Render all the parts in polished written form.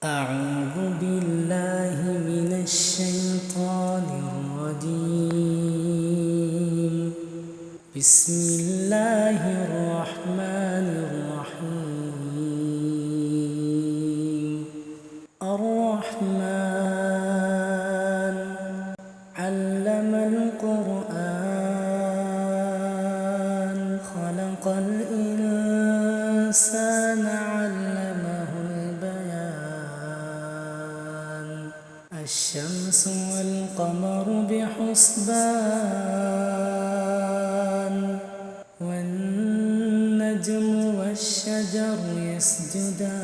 أعوذ بالله من الشيطان الرجيم. بسم الله الرحمن الرحيم. الرحمن علم القرآن خلق الإنسان علمه البيان. الشمس والقمر بحسبان والنجم والشجر يسجدان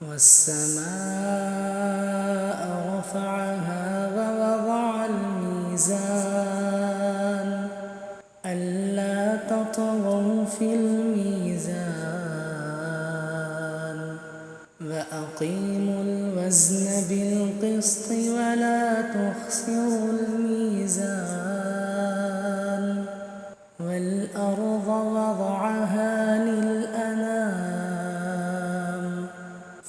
والسماء رفعها ووضع الميزان ألا تطغوا في الميزان وأقيموا الوزن بالقسط ولا تخسروا الميزان والأرض وضعها للأنام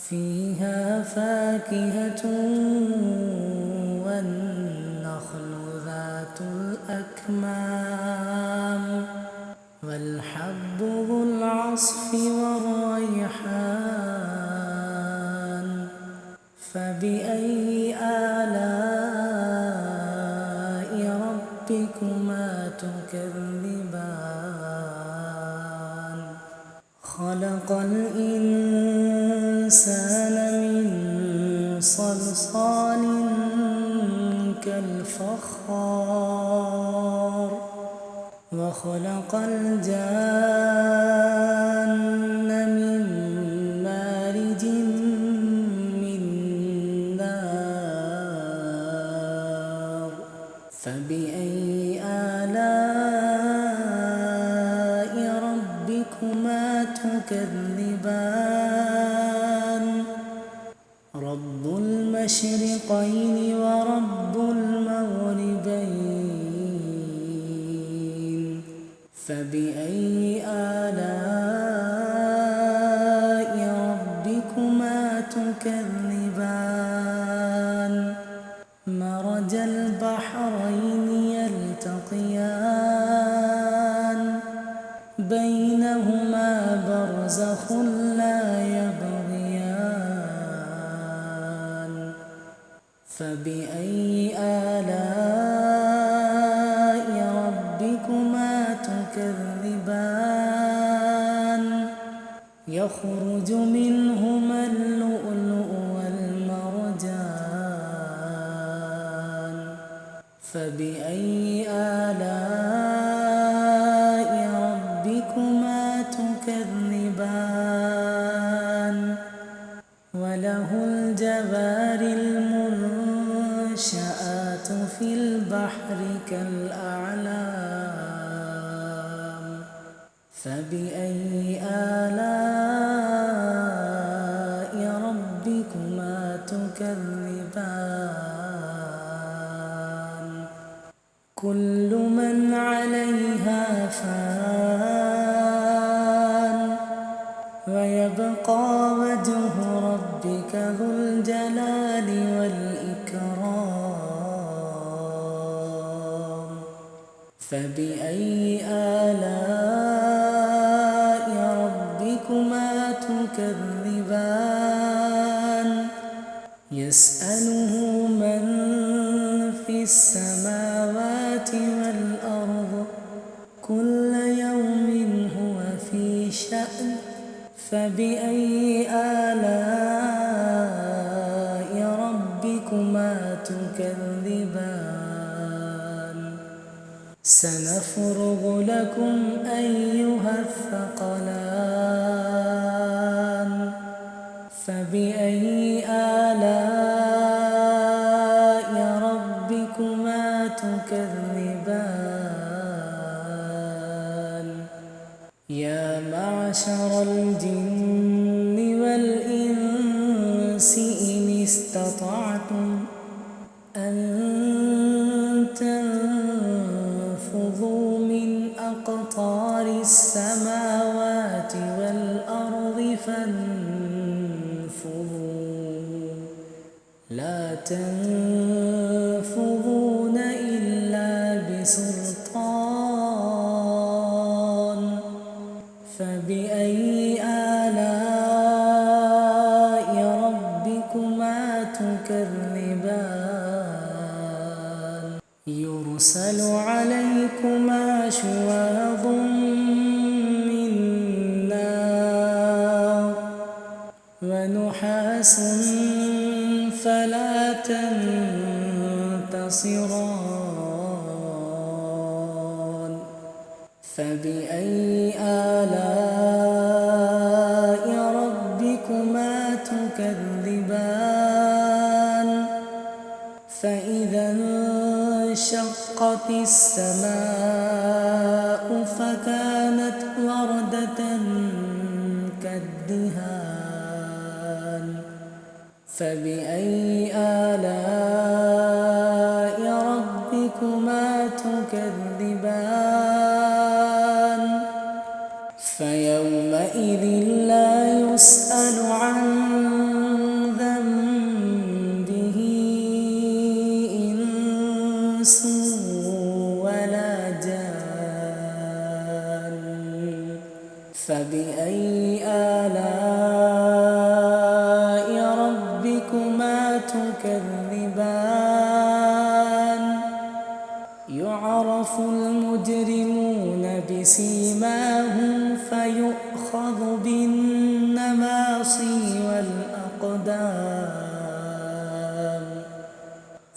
فيها فاكهة والنخل ذات الأكمام والحب ذو العصف والريحان. فبأي آلاء ربكما تكذبان. خلق الإنسان من صلصال كالفخار وخلق الجان من مارج من نار. فبأي آلاء ربكما تكذبان. رب المشرقين ورب المغربين. فبأي آلاء ربكما تكذبان. مرج البحرين يلتقيان بينهما برزخ لا يبغيان. فبأي آلاء ربكما تكذبان. يخرج منهما اللؤلؤ والمرجان. فبأي آلاء ربكما تكذبان. وله الجوار المنشآت في البحر كالأعلام. فبأي آلاء ربكما تكذبان. كل من عليها فان ويبقى وجه ربك ذو الجلال والإكرام. فبأي آلاء ربكما تكذبان. يسأله من في السماوات والأرض كل يوم هو في شأن. فبأي آلاء ربكما تكذبان. سنفرغ لكم أيها الثقلان. فبأي آلاء ربكما تكذبان. يا معشر الجن والإنس إن استطعتم أن تنفذوا من أقطار السماوات والأرض فانفذوا تنفذون إلا بسلطان فبأي آلاء ربكما تكذبان يرسل عليكما شواظ من نار ونحاس فلا تنتصران فبأي آلاء ربكما تكذبان فإذا انشقت السماء فكانت وردة كالدهان فبأي آلاء ربكما تكذبان فيومئذ لا يسأل عن ذنبه إنس ولا جان فبأي آلاء ربكما تكذبان يعرف المجرمون بسيماهم فيؤخذ بالنواصي والأقدام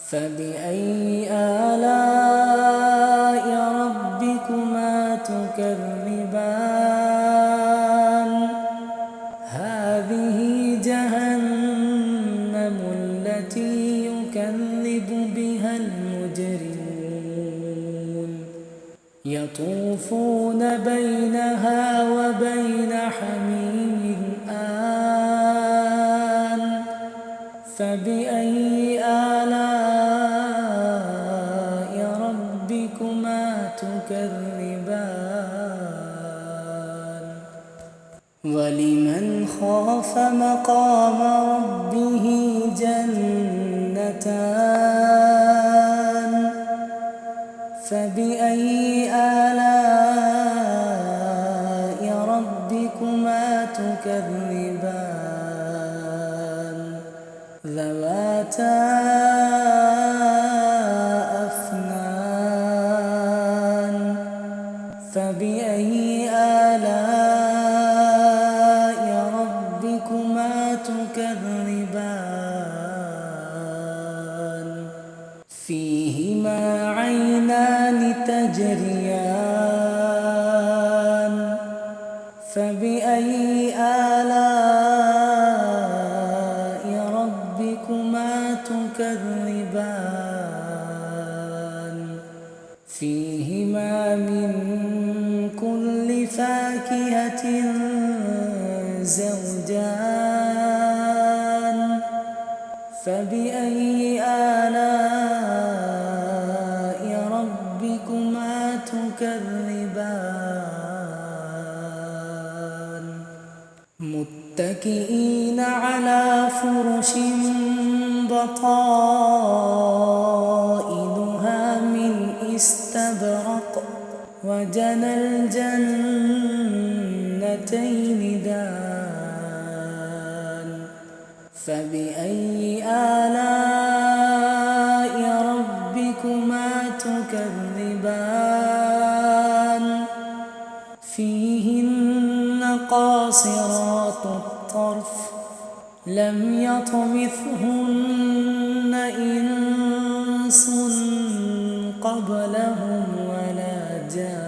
فبأي آلاء ربكما تكذبان هذه جهنم التي يكذب بها المجرمون يطوفون بينها وبين حميم آن فبأي آلاء ربكما تكذبان ولمن خاف مقام ربه جنتان فبأي آلاء ربكما تكذبان ذواتا أفنان فبأي آلاء ربكما تكذبان فيهما عينان تجريان فبأي آلاء ربكما تكذبان فيهما من كل فاكهة زوجان فبأي آلاء ربكما تكذبان متكئين على فرش بطائنها من استبرق وجنى الجنتين دان فبأي آلاء ربكما تكذبان فيهن قاصرات الطرف لم يطمثهن إنس قبلهم ولا جان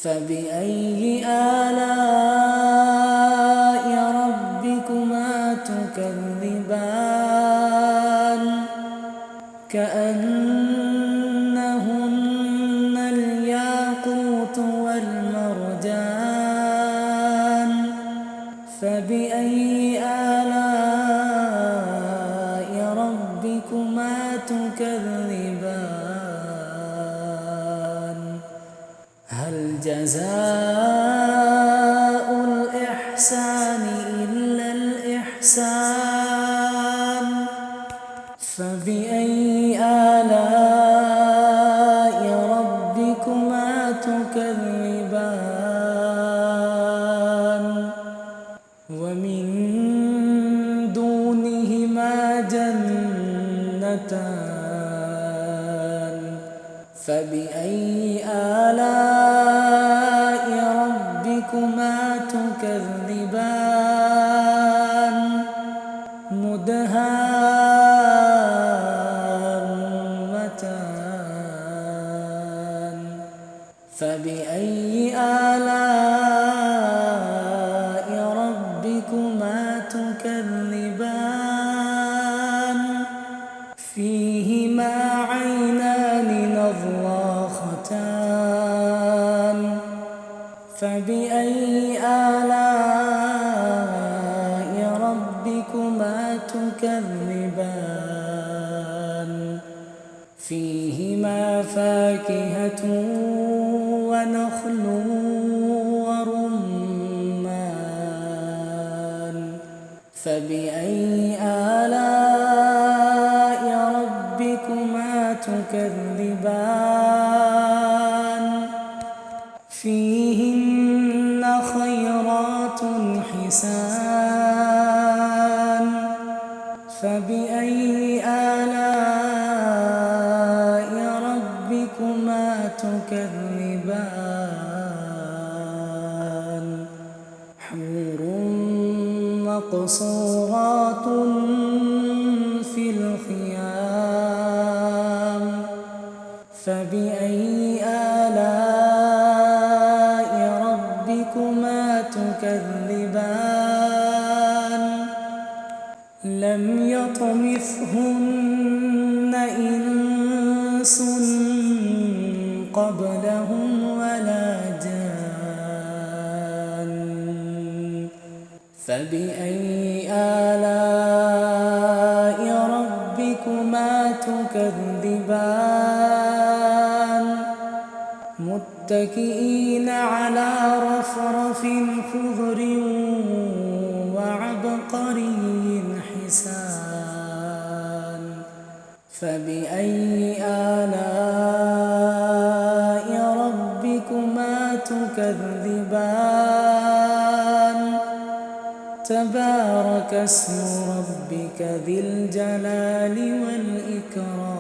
فبأي آلاء ربكما تكذبان كأنهن الياقوت والمرجان فبأي آلاء ربكما تكذبان هل جزاء جنتان فبأي آلاء ربكما تكذبان مدهامتان فبأي آلاء ربكما تكذبان فيهما عينان نضاختان فبأي آلاء ربكما تكذبان فيهما فاكهة ونخل ورمان فبأي آلاء ربكما تكذبان فيهن خيرات حسان فبأي آلاء ربكما تكذبان حور مقصورات في الخيام فبأي آلاء ربكما تكذبان لم يطمثهن إنس قبلهم ولا جان فبأي آلاء ربكما تكذبان متكئين على رفرف خضر وعبقري حسان فبأي آلاء ربكما تكذبان تبارك اسم ربك ذي الجلال والإكرام